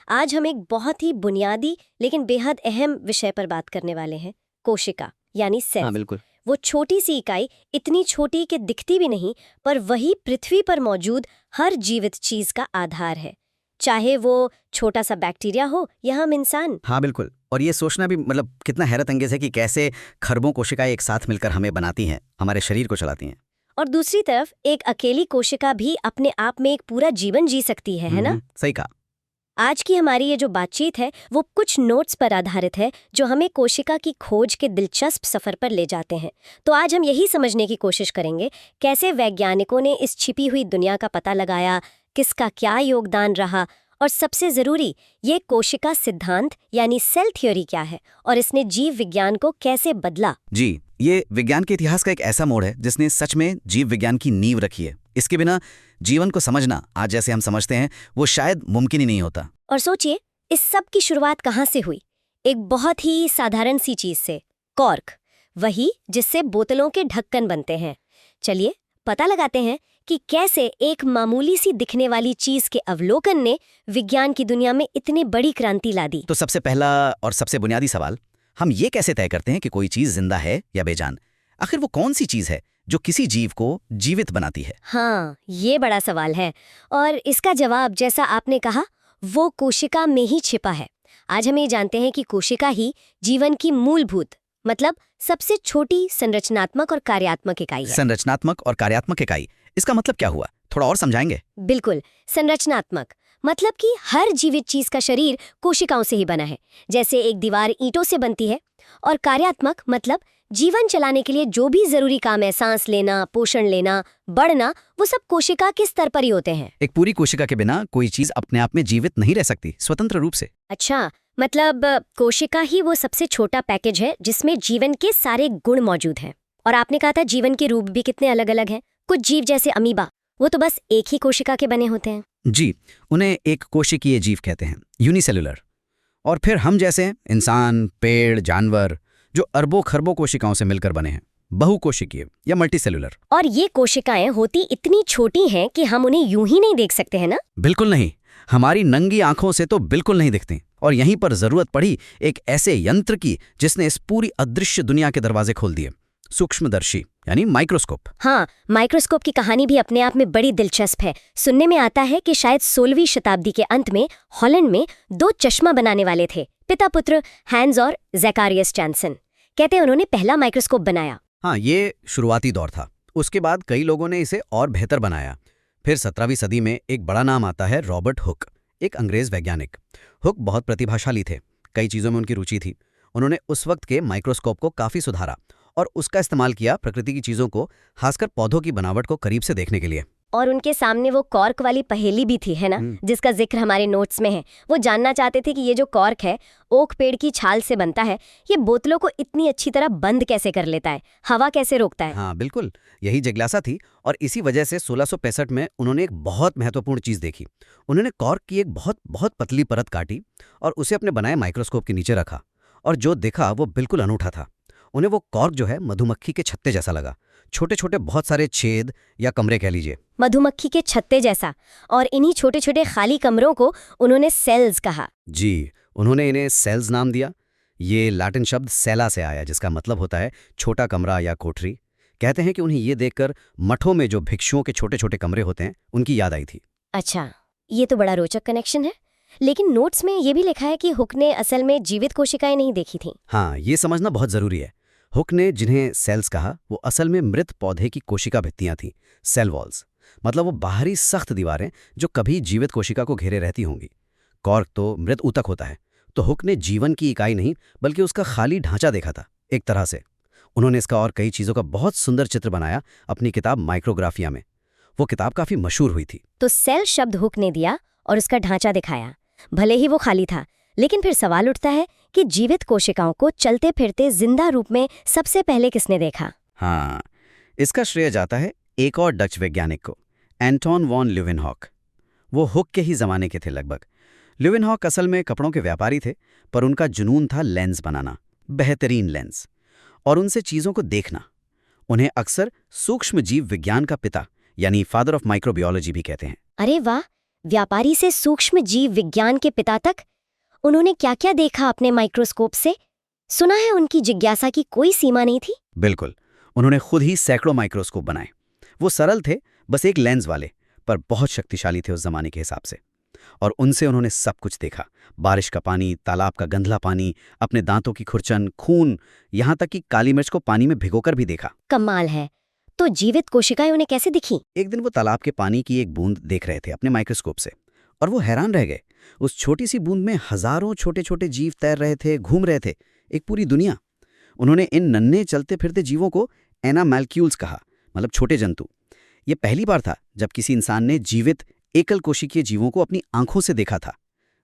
आज हम एक बहुत ही बुनियादी लेकिन बेहद अहम विषय पर बात करने वाले हैं, कोशिका यानी सेल। हाँ बिल्कुल। वो छोटी सी इकाई, इतनी छोटी कि दिखती भी नहीं, पर वही पृथ्वी पर मौजूद हर जीवित चीज का आधार है, चाहे वो छोटा सा बैक्टीरिया हो या हम इंसान। हाँ बिल्कुल। और ये सोचना भी कितना हैरत अंगेज है कि कैसे खरबों कोशिकाएं एक साथ मिलकर हमें बनाती हैं, हमारे शरीर को चलाती हैं। और दूसरी तरफ एक अकेली कोशिका भी अपने आप में एक पूरा जीवन जी सकती है ना? सही कहा। आज की हमारी ये जो बातचीत है वो कुछ नोट्स पर आधारित है जो हमें कोशिका की खोज के दिलचस्प सफर पर ले जाते हैं। तो आज हम यही समझने की कोशिश करेंगे कैसे वैज्ञानिकों ने इस छिपी हुई दुनिया का पता लगाया, किसका क्या योगदान रहा, और सबसे जरूरी ये कोशिका सिद्धांत यानी सेल थ्योरी क्या है और इसने जीव विज्ञान को कैसे बदला। जी, ये विज्ञान के इतिहास का एक ऐसा मोड़ है जिसने सच में जीव विज्ञान की नींव रखी है। इसके बिना जीवन को समझना आज जैसे हम समझते हैं वो शायद मुमकिन ही नहीं होता। और सोचिए, इस सब की शुरुआत कहाँ से हुई? एक बहुत ही साधारण सी चीज से, कॉर्क, वही जिससे बोतलों के ढक्कन बनते हैं। चलिए पता लगाते हैं कि कैसे एक मामूली सी दिखने वाली चीज के अवलोकन ने विज्ञान की दुनिया में इतनी बड़ी क्रांति ला दी। तो सबसे पहला और सबसे बुनियादी सवाल, हम ये कैसे तय करते हैं कि कोई चीज जिंदा है या बेजान? आखिर वो कौन सी चीज है जो किसी जीव को जीवित बनाती है? हाँ, ये बड़ा सवाल है और इसका जवाब, जैसा आपने कहा, वो कोशिका में ही छिपा है। आज हम ये जानते हैं कि कोशिका ही जीवन की मूलभूत, मतलब सबसे छोटी संरचनात्मक और कार्यात्मक इकाई है। संरचनात्मक और कार्यात्मक इकाई, इसका मतलब क्या हुआ? थोड़ा और समझाएंगे? बिल्कुल। संरचनात्मक मतलब कि हर जीवित चीज का शरीर कोशिकाओं से ही बना है, जैसे एक दीवार ईंटों से बनती है। और कार्यात्मक मतलब जीवन चलाने के लिए जो भी जरूरी काम है, सांस लेना, पोषण लेना, बढ़ना, वो सब कोशिका के स्तर पर ही होते हैं। एक पूरी कोशिका के बिना कोई चीज अपने आप में जीवित नहीं रह सकती स्वतंत्र रूप से। अच्छा, मतलब कोशिका ही वो सबसे छोटा पैकेज है जिसमें जीवन के सारे गुण मौजूद हैं। और आपने कहा था जीवन के रूप भी कितने अलग अलग हैं। कुछ जीव जैसे अमीबा, वो तो बस एक ही कोशिका के बने होते हैं। जी, उन्हें एक कोशिकीय जीव कहते हैं, यूनिसेलुलर। और फिर हम जैसे इंसान, पेड़, जानवर, जो अरबों खरबों कोशिकाओं से मिलकर बने हैं, बहुकोशिकीय या मल्टीसेलुलर। और ये कोशिकाएं होती इतनी छोटी हैं कि हम उन्हें यूं ही नहीं देख सकते हैं ना? बिल्कुल नहीं, हमारी नंगी आंखों से तो बिल्कुल नहीं दिखती। और यहीं पर जरूरत पड़ी एक ऐसे यंत्र की जिसने इस पूरी अदृश्य दुनिया के दरवाजे खोल दिए, सूक्ष्मदर्शी यानी माइक्रोस्कोप। हाँ, माइक्रोस्कोप की कहानी भी अपने आप में बड़ी दिलचस्प है। सुनने में आता है कि शायद 16वीं शताब्दी के अंत में हॉलैंड में 2 चश्मा बनाने वाले थे, पिता पुत्र हैंस और ज़ेकारियस जैनसन। कहते हैं उन्होंने पहला माइक्रोस्कोप बनाया। हाँ, ये शुरुआती दौर था। उसके बाद कई लोगों ने इसे और बेहतर बनाया। फिर 17वीं सदी में एक बड़ा नाम आता है, रॉबर्ट हुक, एक अंग्रेज वैज्ञानिक। हुक बहुत प्रतिभाशाली थे, कई चीज़ों में उनकी रुचि थी। उन्होंने उस वक्त के माइक्रोस्कोप को काफ़ी सुधारा और उसका इस्तेमाल किया प्रकृति की चीज़ों को, खासकर पौधों की बनावट को करीब से देखने के लिए। और उनके सामने वो कॉर्क वाली पहेली भी थी, है ना, जिसका जिक्र हमारे नोट्स में है। वो जानना चाहते थे कि ये जो कॉर्क है, ओक पेड़ की छाल से बनता है, ये बोतलों को इतनी अच्छी तरह बंद कैसे कर लेता है, हवा कैसे रोकता है? हाँ बिल्कुल, यही जिज्ञासा थी। और इसी वजह से 1665 में उन्होंने एक बहुत महत्वपूर्ण चीज़ देखी। उन्होंने कॉर्क की एक बहुत बहुत पतली परत काटी और उसे अपने बनाए माइक्रोस्कोप के नीचे रखा। और जो दिखा वो बिल्कुल अनूठा था। उन्हें वो कॉर्क जो है मधुमक्खी के छत्ते जैसा लगा, छोटे छोटे बहुत सारे छेद या कमरे कह लीजिए। मधुमक्खी के छत्ते जैसा। और इन्हीं छोटे छोटे खाली कमरों को उन्होंने सेल्स कहा। जी, उन्होंने इन्हें सेल्स नाम दिया। ये लैटिन शब्द सेला से आया, जिसका मतलब होता है छोटा कमरा या कोठरी। कहते हैं कि उन्हें ये देखकर मठों में जो भिक्षुओं के छोटे छोटे कमरे होते हैं उनकी याद आई थी। अच्छा, ये तो बड़ा रोचक कनेक्शन है। लेकिन नोट्स में ये भी लिखा है कि हुक ने असल में जीवित कोशिकाएं नहीं देखी थीं। हाँ, ये समझना बहुत जरूरी है। हुक ने जिन्हें सेल्स कहा वो असल में मृत पौधे की कोशिका भित्तियां थीं, सेल वॉल्स। मतलब वो बाहरी सख्त दीवारें जो कभी जीवित कोशिका को घेरे रहती होंगी। कॉर्क तो मृत ऊतक होता है, तो हुक ने जीवन की इकाई नहीं बल्कि उसका खाली ढांचा देखा था एक तरह से। उन्होंने इसका और कई चीज़ों का बहुत सुंदर चित्र बनाया अपनी किताब माइक्रोग्राफिया में। वो किताब काफ़ी मशहूर हुई थी। तो सेल शब्द हुक ने दिया और उसका ढांचा दिखाया, भले ही वो खाली था। लेकिन फिर सवाल उठता है कि जीवित कोशिकाओं को चलते फिरते जिंदा रूप में सबसे पहले किसने देखा? हाँ, इसका श्रेय जाता है एक और डच वैज्ञानिक को, एंटोन वॉन ल्यूवेनहॉक। वो हुक के ही जमाने के थे लगभग। ल्यूवेनहॉक असल में कपड़ों के व्यापारी थे, पर उनका जुनून था लेंस बनाना, बेहतरीन लेंस, और उनसे चीज़ों को देखना। उन्हें अक्सर सूक्ष्म जीव विज्ञान का पिता यानी फादर ऑफ माइक्रोबायोलॉजी भी कहते हैं। अरे वाह, व्यापारी से सूक्ष्म जीव विज्ञान के पिता तक, उन्होंने क्या क्या देखा अपने माइक्रोस्कोप से? सुना है उनकी जिज्ञासा की कोई सीमा नहीं थी। बिल्कुल, उन्होंने खुद ही सैकड़ों माइक्रोस्कोप बनाए। वो सरल थे, बस एक लेंस वाले, पर बहुत शक्तिशाली थे उस जमाने के हिसाब से। और उनसे उन्होंने सब कुछ देखा, बारिश का पानी, तालाब का गंधला पानी, अपने दांतों की खुरचन, खून, यहाँ तक कि काली मिर्च को पानी में भिगोकर भी देखा। कमाल है। तो जीवित कोशिकाएं उन्हें कैसे दिखी? एक दिन वो तालाब के पानी की एक बूंद देख रहे थे अपने माइक्रोस्कोप से, और वो हैरान रह गए। उस छोटी सी बूंद में हजारों छोटे छोटे जीव तैर रहे थे, घूम रहे थे, एक पूरी दुनिया। उन्होंने इन नन्हे चलते फिरते जीवों को एनामैल्क्यूल्स कहा, मतलब छोटे जंतु। ये पहली बार था जब किसी इंसान ने जीवित एकल कोशिकीय जीवों को अपनी आंखों से देखा था,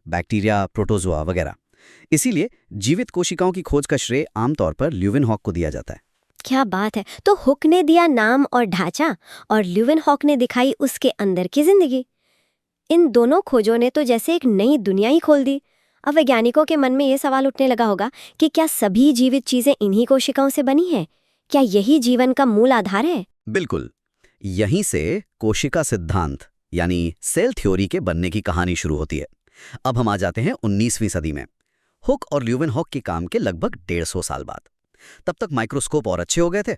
बैक्टीरिया, प्रोटोजोआ वगैरह। इसीलिए जीवित कोशिकाओं की खोज का श्रेय आमतौर पर ल्यूवेनहॉक को दिया जाता है। क्या बात है। तो हुक ने दिया नाम और ढांचा, और ल्यूवेनहॉक ने दिखाई उसके अंदर की जिंदगी। इन दोनों खोजों ने तो जैसे एक नई दुनिया ही खोल दी। अब वैज्ञानिकों के मन में ये सवाल उठने लगा होगा कि क्या सभी जीवित चीजें इन्हीं कोशिकाओं से बनी हैं? क्या यही जीवन का मूल आधार है? बिल्कुल, यहीं से कोशिका सिद्धांत यानी सेल थ्योरी के बनने की कहानी शुरू होती है। अब हम आ जाते हैं 19वीं सदी में, हुक और ल्यूवेनहॉक के काम के लगभग 150 साल बाद। तब तक माइक्रोस्कोप और अच्छे हो गए थे।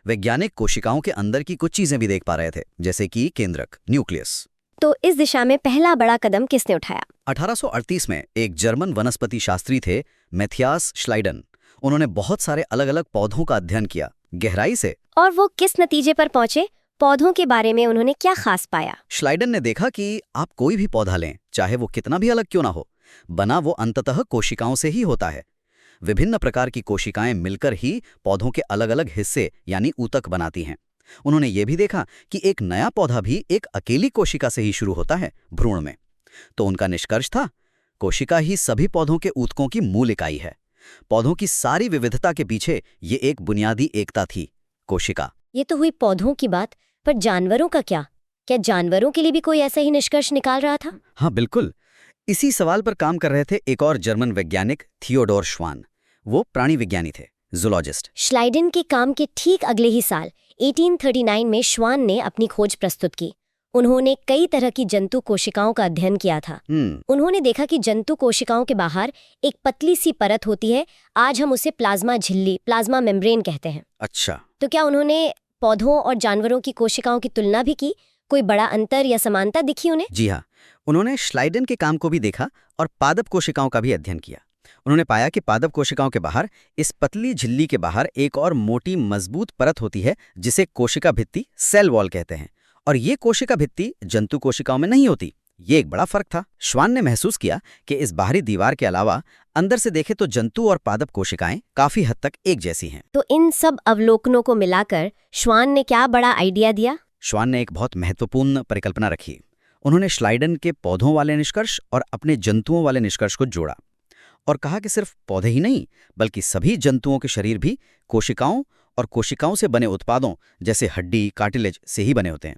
वैज्ञानिक कोशिकाओं के अंदर की कुछ चीजें भी देख पा रहे थे, जैसे कि केंद्रक, न्यूक्लियस। तो इस दिशा में पहला बड़ा कदम किसने उठाया? 1838 में एक जर्मन वनस्पति शास्त्री थे, मैथियास श्लाइडन। उन्होंने बहुत सारे अलग अलग पौधों का अध्ययन किया, गहराई से। और वो किस नतीजे पर पहुंचे? पौधों के बारे में उन्होंने क्या खास पाया? श्लाइडन ने देखा कि आप कोई भी पौधा लें, चाहे वो कितना भी अलग क्यों ना हो, बना वो अंततः कोशिकाओं से ही होता है। विभिन्न प्रकार की कोशिकाएं मिलकर ही पौधों के अलग अलग हिस्से यानी ऊतक बनाती हैं। उन्होंने ये भी देखा कि एक नया पौधा भी एक अकेली कोशिका से ही शुरू होता है, भ्रूण में। तो उनका निष्कर्ष था, कोशिका ही सभी पौधों के ऊतकों की मूल इकाई है। पौधों की सारी विविधता के पीछे ये एक बुनियादी एकता थी, कोशिका। ये तो हुई पौधों की बात, पर जानवरों का क्या? क्या जानवरों के लिए भी कोई ऐसा ही निष्कर्ष निकाल रहा था? हाँ बिल्कुल, इसी सवाल पर काम कर रहे थे एक और जर्मन वैज्ञानिक, थियोडोर श्वान। वो प्राणी विज्ञानी थे, जूलॉजिस्ट। श्लाइडन के काम के ठीक अगले ही साल 1839 में श्वान ने अपनी खोज प्रस्तुत की। उन्होंने कई तरह की जंतु कोशिकाओं का अध्ययन किया था। उन्होंने देखा कि जंतु कोशिकाओं के बाहर एक पतली सी परत होती है, आज हम उसे प्लाज्मा झिल्ली, प्लाज्मा मेम्ब्रेन कहते हैं। अच्छा, तो क्या उन्होंने पौधों और जानवरों की कोशिकाओं की तुलना भी की? कोई बड़ा अंतर या समानता दिखी उन्हें? जी हाँ, उन्होंने श्लाइडन के काम को भी देखा और पादप कोशिकाओं का भी अध्ययन किया। उन्होंने पाया कि पादप कोशिकाओं के बाहर, इस पतली झिल्ली के बाहर एक और मोटी मजबूत परत होती है, जिसे कोशिका भित्ति, सेल वॉल कहते हैं। और ये कोशिका भित्ति जंतु कोशिकाओं में नहीं होती। ये एक बड़ा फर्क था। श्वान ने महसूस किया कि इस बाहरी दीवार के अलावा अंदर से देखे तो जंतु और पादप कोशिकाएं काफी हद तक एक जैसी हैं। तो इन सब अवलोकनों को मिलाकर श्वान ने क्या बड़ा आइडिया दिया? श्वान ने एक बहुत महत्वपूर्ण परिकल्पना रखी। उन्होंने श्लाइडन के पौधों वाले निष्कर्ष और अपने जंतुओं वाले निष्कर्ष को जोड़ा और कहा कि सिर्फ पौधे ही नहीं, बल्कि सभी जंतुओं के शरीर भी कोशिकाओं और कोशिकाओं से बने उत्पादों जैसे हड्डी, कार्टिलेज से ही बने होते हैं।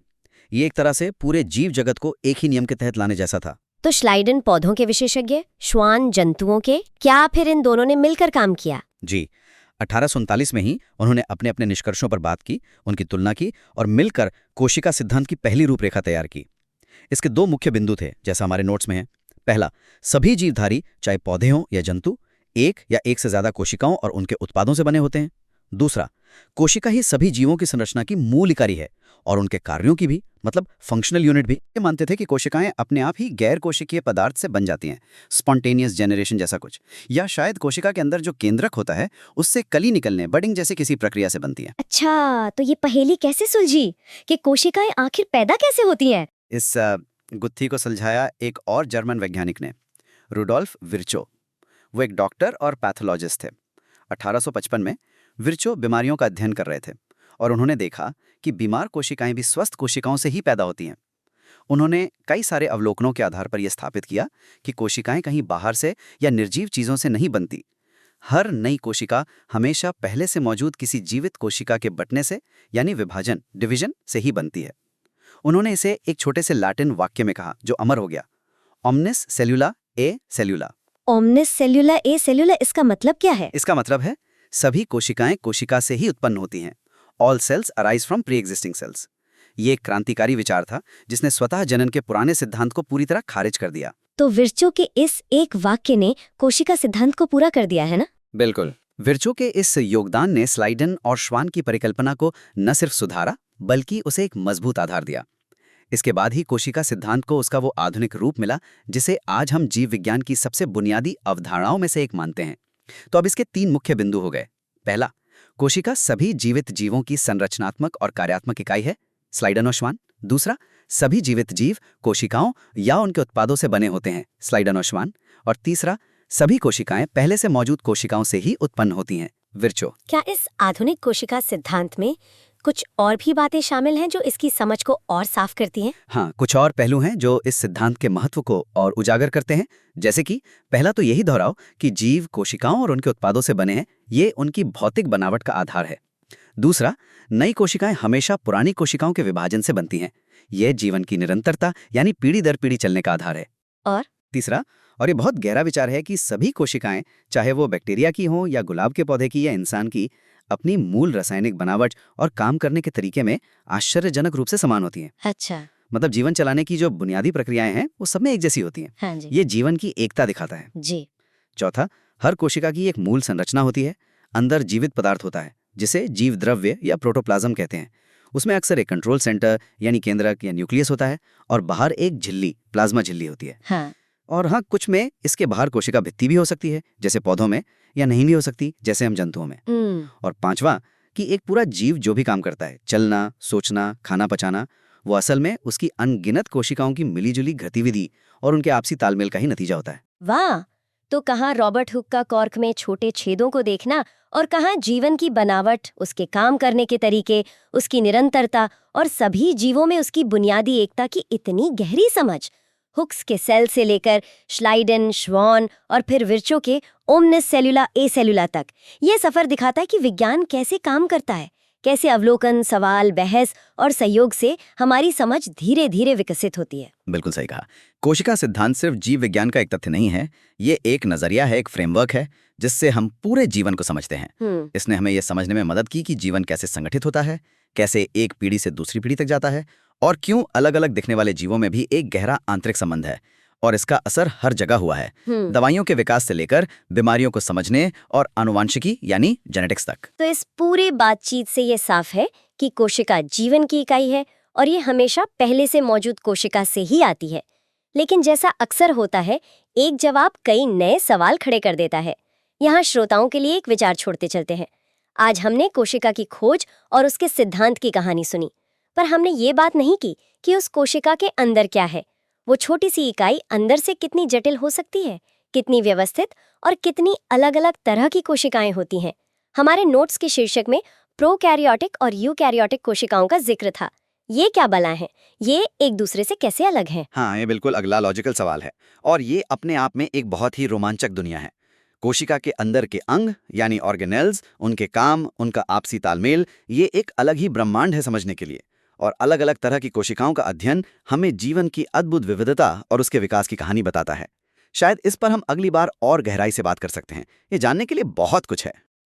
ये एक तरह से पूरे जीव जगत को एक ही नियम के तहत लाने जैसा था। तो श्लाइडन पौधों के विशेषज्ञ, श्वान जंतुओं के। क्या फिर इन दोनों ने मिलकर काम किया? जी, 1839 में ही उन्होंने अपने अपने निष्कर्षों पर बात की, उनकी तुलना की और मिलकर कोशिका सिद्धांत की पहली रूपरेखा तैयार की। इसके दो मुख्य बिंदु थे, जैसा हमारे नोट्स में है। पहला, सभी जीवधारी, चाहे पौधे हों या जंतु, एक या एक से ज्यादा कोशिकाओं और उनके उत्पादों से बने होते हैं। दूसरा, कोशिका ही सभी जीवों की संरचना की मूल इकाई है और उनके कार्यों की भी, मतलब फंक्शनल यूनिट भी। ये मानते थे कि कोशिकाएं अपने आप ही गैर कोशिकीय पदार्थ से बन जाती हैं, स्पॉन्टेनियस जनरेशन जैसा कुछ, या शायद कोशिका के अंदर जो केंद्रक होता है उससे कली निकलने, बडिंग जैसे किसी प्रक्रिया से बनती है। अच्छा, तो ये पहेली कैसे सुलझी कि कोशिकाएं आखिर पैदा कैसे होती हैं? इस गुत्थी को सुलझाया एक और जर्मन वैज्ञानिक ने, रुडोल्फ विर्चो। वो एक डॉक्टर और पैथोलॉजिस्ट थे। 1855 में विर्चो बीमारियों का अध्ययन कर रहे थे और उन्होंने देखा कि बीमार कोशिकाएं भी स्वस्थ कोशिकाओं से ही पैदा होती हैं। उन्होंने कई सारे अवलोकनों के आधार पर यह स्थापित किया कि कोशिकाएं कहीं बाहर से या निर्जीव चीजों से नहीं बनती। हर नई कोशिका हमेशा पहले से मौजूद किसी जीवित कोशिका के बंटने से, यानी विभाजन, डिवीजन से ही बनती है। उन्होंने इसे एक छोटे से लैटिन वाक्य में कहा जो अमर हो गया, ओमनिस सेल्युला ए सेल्युला। ओमनिस सेल्युला ए सेल्युला, इसका मतलब क्या है? इसका मतलब है सभी कोशिकाएं कोशिका से ही उत्पन्न होती हैं। All cells arise from pre existing cells. ये एक क्रांतिकारी विचार था जिसने स्वतः जनन के पुराने सिद्धांत को पूरी तरह खारिज कर दिया। तो विर्चो के इस एक वाक्य ने कोशिका सिद्धांत को पूरा कर दिया है ना? बिल्कुल। विर्चो के इस योगदान ने स्लाइडन और श्वान की परिकल्पना को न सिर्फ सुधारा बल्कि उसे एक मजबूत आधार दिया। इसके बाद ही कोशिका सिद्धांत को उसका वो आधुनिक रूप मिला जिसे आज हम जीव विज्ञान की सबसे बुनियादी अवधारणाओं में से एक मानते हैं। तो अब इसके 3 मुख्य बिंदु हो गए। पहला, कोशिका सभी जीवित जीवों की संरचनात्मक और कार्यात्मक इकाई है, स्लाइडन और श्वान। दूसरा, सभी जीवित जीव कोशिकाओं या उनके उत्पादों से बने होते हैं, स्लाइडन और श्वान। और तीसरा, सभी कोशिकाएं पहले से मौजूद कोशिकाओं से ही उत्पन्न होती हैं, विर्चो। क्या इस आधुनिक कोशिका सिद्धांत में कुछ और भी बातें शामिल हैं जो इसकी समझ को और साफ करती हैं? हाँ, कुछ और पहलू हैं जो इस सिद्धांत के महत्व को और उजागर करते हैं। जैसे कि पहला तो यही दोहराओ कि जीव कोशिकाओं और उनके उत्पादों से बने हैं, ये उनकी भौतिक बनावट का आधार है। दूसरा, नई कोशिकाएं हमेशा पुरानी कोशिकाओं के विभाजन से बनती हैं, ये जीवन की निरंतरता यानी पीढ़ी दर पीढ़ी चलने का आधार है। और तीसरा, और ये बहुत गहरा विचार है कि सभी कोशिकाएं, चाहे वो बैक्टीरिया की हों या गुलाब के पौधे की या इंसान की, अपनी मूल रासायनिक बनावट और काम करने के तरीके में आश्चर्यजनक रूप से समान होती हैं। अच्छा। मतलब जीवन चलाने की जो बुनियादी प्रक्रियाएं हैं वो सब में एक जैसी होती हैं। हाँ जी। ये जीवन की एकता दिखाता है। जी। चौथा, हर कोशिका की एक मूल संरचना होती है। अंदर जीवित पदार्थ होता है जिसे जीव द्रव्य या प्रोटोप्लाज्म कहते हैं। उसमें अक्सर एक कंट्रोल सेंटर यानी केंद्रक या न्यूक्लियस होता है और बाहर एक झिल्ली, प्लाज्मा झिल्ली होती है। हाँ। और हाँ, कुछ में इसके बाहर कोशिका भित्ति भी हो सकती है जैसे पौधों में, या नहीं भी हो सकती जैसे हम जंतुओं में। और पांचवा, कि एक पूरा जीव जो भी काम करता है, चलना, सोचना, खाना पचाना, वो असल में उसकी अनगिनत कोशिकाओं की मिलीजुली गतिविधि और उनके आपसी तालमेल का ही नतीजा होता है। वाह! तो कहाँ रॉबर्ट हुक का कॉर्क में छोटे छेदों को देखना और कहाँ जीवन की बनावट, उसके काम करने के तरीके, उसकी निरंतरता और सभी जीवों में उसकी बुनियादी एकता की इतनी गहरी समझ। हुक्स के सेल से लेकर श्लाइडन, श्वान और फिर विर्चो के ओमनिस सेलुला ए सेलुला तक ये सफर दिखाता है कि विज्ञान कैसे काम करता है, कैसे अवलोकन, सवाल, बहस और सहयोग से हमारी समझ धीरे धीरे विकसित होती है। बिल्कुल सही कहा। कोशिका सिद्धांत सिर्फ जीव विज्ञान का एक तथ्य नहीं है, ये एक नजरिया है, एक फ्रेमवर्क है जिससे हम पूरे जीवन को समझते हैं। इसने हमें यह समझने में मदद की कि जीवन कैसे संगठित होता है, कैसे एक पीढ़ी से दूसरी पीढ़ी तक जाता है और क्यों अलग अलग दिखने वाले जीवों में भी एक गहरा आंतरिक संबंध है और इसका असर हर जगह हुआ है, दवाइयों के विकास से लेकर बीमारियों को समझने और आनुवांशिकी यानी जेनेटिक्स तक। तो इस पूरी बातचीत से ये साफ है कि कोशिका जीवन की इकाई है और ये हमेशा पहले से मौजूद कोशिका से ही आती है। लेकिन जैसा अक्सर होता है, एक जवाब कई नए सवाल खड़े कर देता है। यहाँ श्रोताओं के लिए एक विचार छोड़ते चलते हैं। आज हमने कोशिका की खोज और उसके सिद्धांत की कहानी सुनी, पर हमने ये बात नहीं की कि उस कोशिका के अंदर क्या है। वो छोटी सी इकाई अंदर से कितनी जटिल हो सकती है, कितनी व्यवस्थित और कितनी अलग अलग तरह की कोशिकाएं होती हैं। हमारे नोट्स के शीर्षक में प्रोकैरियोटिक और यूकैरियोटिक कोशिकाओं का जिक्र था। ये क्या बला है? ये एक दूसरे से कैसे अलग हैं? हाँ, ये बिल्कुल अगला लॉजिकल सवाल है और ये अपने आप में एक बहुत ही रोमांचक दुनिया है। कोशिका के अंदर के अंग यानी ऑर्गेनेल्स, उनके काम, उनका आपसी तालमेल, ये एक अलग ही ब्रह्मांड है समझने के लिए। और अलग अलग तरह की कोशिकाओं का अध्ययन हमें जीवन की अद्भुत विविधता और उसके विकास की कहानी बताता है। शायद इस पर हम अगली बार और गहराई से बात कर सकते हैं। ये जानने के लिए बहुत कुछ है।